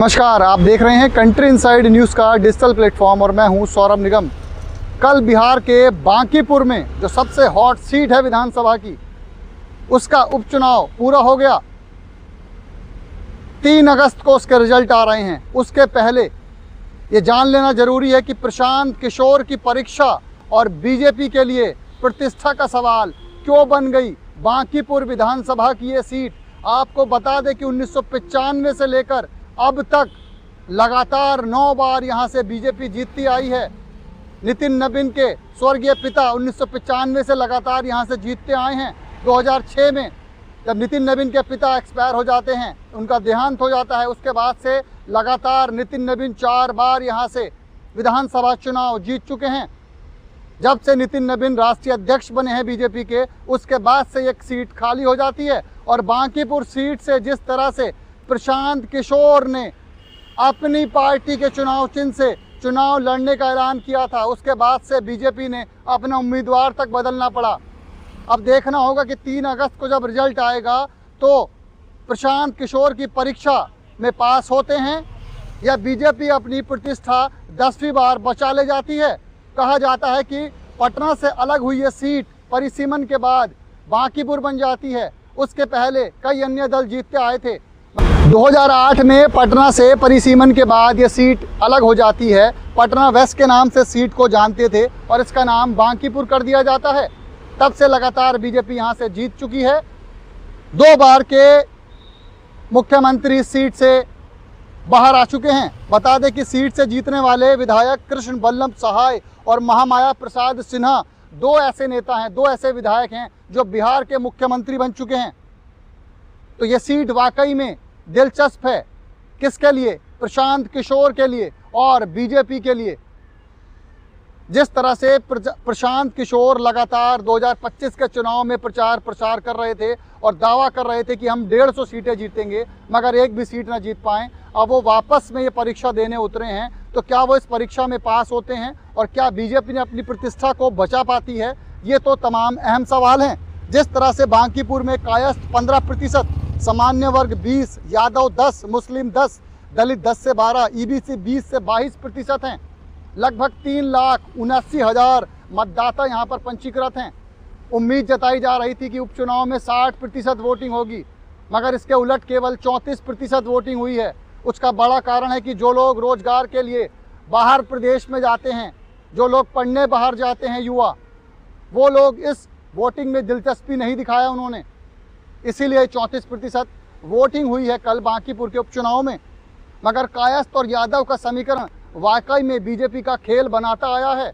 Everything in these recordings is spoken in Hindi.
नमस्कार, आप देख रहे हैं कंट्री इनसाइड न्यूज़ का डिजिटल प्लेटफॉर्म और मैं हूं सौरभ निगम। कल बिहार के बांकीपुर में जो सबसे हॉट सीट है विधानसभा की, उसका उपचुनाव पूरा हो गया। 3 अगस्त को उसके रिजल्ट आ रहे हैं। उसके पहले ये जान लेना जरूरी है कि प्रशांत किशोर की परीक्षा और बीजेपी के लिए प्रतिष्ठा का सवाल क्यों बन गई बांकीपुर विधानसभा की ये सीट। आपको बता दें कि 1995 से लेकर अब तक लगातार 9 बार यहाँ से बीजेपी जीतती आई है। नितिन नबीन के स्वर्गीय पिता 1995 से लगातार यहाँ से जीतते आए हैं। 2006 में जब नितिन नबीन के पिता एक्सपायर हो जाते हैं, उनका देहांत हो जाता है, उसके बाद से लगातार नितिन नबीन 4 बार यहाँ से विधानसभा चुनाव जीत चुके हैं। जब से नितिन नबीन राष्ट्रीय अध्यक्ष बने हैं बीजेपी के, उसके बाद से एक सीट खाली हो जाती है। और बांकीपुर सीट से जिस तरह से प्रशांत किशोर ने अपनी पार्टी के चुनाव चिन्ह से चुनाव लड़ने का ऐलान किया था, उसके बाद से बीजेपी ने अपना उम्मीदवार तक बदलना पड़ा। अब देखना होगा कि 3 अगस्त को जब रिजल्ट आएगा तो प्रशांत किशोर की परीक्षा में पास होते हैं या बीजेपी अपनी प्रतिष्ठा 10वीं बार बचा ले जाती है। कहा जाता है कि पटना से अलग हुई ये सीट परिसीमन के बाद बांकीपुर बन जाती है। उसके पहले कई अन्य दल जीतते आए थे। 2008 में पटना से परिसीमन के बाद ये सीट अलग हो जाती है। पटना वेस्ट के नाम से सीट को जानते थे और इसका नाम बांकीपुर कर दिया जाता है। तब से लगातार बीजेपी यहाँ से जीत चुकी है। 2 बार के मुख्यमंत्री इस सीट से बाहर आ चुके हैं। बता दें कि सीट से जीतने वाले विधायक कृष्ण बल्लभ सहाय और महामाया प्रसाद सिन्हा 2 ऐसे नेता हैं, 2 ऐसे विधायक हैं जो बिहार के मुख्यमंत्री बन चुके हैं। तो ये सीट वाकई में दिलचस्प है। किसके लिए? प्रशांत किशोर के लिए और बीजेपी के लिए। जिस तरह से प्रशांत किशोर लगातार 2025 के चुनाव में प्रचार प्रसार कर रहे थे और दावा कर रहे थे कि हम 150 सीटें जीतेंगे, मगर एक भी सीट ना जीत पाएं। अब वो वापस में ये परीक्षा देने उतरे हैं, तो क्या वो इस परीक्षा में पास होते हैं और क्या बीजेपी ने अपनी प्रतिष्ठा को बचा पाती है? ये तो तमाम अहम सवाल हैं। जिस तरह से बांकीपुर में कायस्थ 15%, सामान्य वर्ग 20, यादव 10, मुस्लिम 10, दलित 10 से 12, ईबीसी 20 से 22% हैं। लगभग 3,79,000 मतदाता यहाँ पर पंजीकृत हैं। उम्मीद जताई जा रही थी कि उपचुनाव में 60% वोटिंग होगी, मगर इसके उलट केवल 34% वोटिंग हुई है। उसका बड़ा कारण है कि जो लोग रोजगार के लिए बाहर प्रदेश में जाते हैं, जो लोग पढ़ने बाहर जाते हैं युवा, वो लोग इस वोटिंग में दिलचस्पी नहीं दिखाया उन्होंने, इसीलिए 34% वोटिंग हुई है कल बांकीपुर के उपचुनाव में। मगर कायस्थ और यादव का समीकरण वाकई में बीजेपी का खेल बनाता आया है।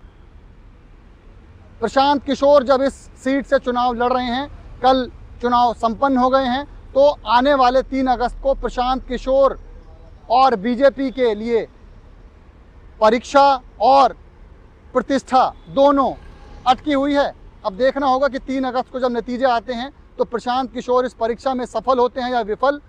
प्रशांत किशोर जब इस सीट से चुनाव लड़ रहे हैं, कल चुनाव संपन्न हो गए हैं, तो आने वाले 3 अगस्त को प्रशांत किशोर और बीजेपी के लिए परीक्षा और प्रतिष्ठा दोनों अटकी हुई है। अब देखना होगा कि 3 अगस्त को जब नतीजे आते हैं तो प्रशांत किशोर इस परीक्षा में सफल होते हैं या विफल।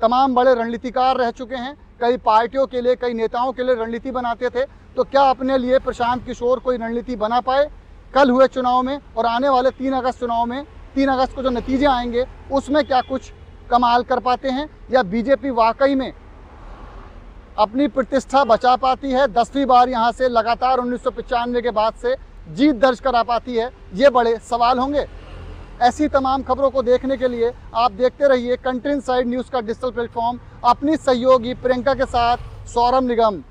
तमाम बड़े रणनीतिकार रह चुके हैं, कई पार्टियों के लिए, कई नेताओं के लिए रणनीति बनाते थे, तो क्या अपने लिए प्रशांत किशोर कोई रणनीति बना पाए कल हुए चुनाव में? और आने वाले 3 अगस्त चुनाव में, 3 अगस्त को जो नतीजे आएंगे उसमें क्या कुछ कमाल कर पाते हैं या बीजेपी वाकई में अपनी प्रतिष्ठा बचा पाती है, 10वीं बार यहाँ से लगातार 1995 के बाद से जीत दर्ज करा पाती है? ये बड़े सवाल होंगे। ऐसी तमाम खबरों को देखने के लिए आप देखते रहिए कंट्री इनसाइड न्यूज़ का डिजिटल प्लेटफॉर्म। अपनी सहयोगी प्रियंका के साथ सौरभ निगम।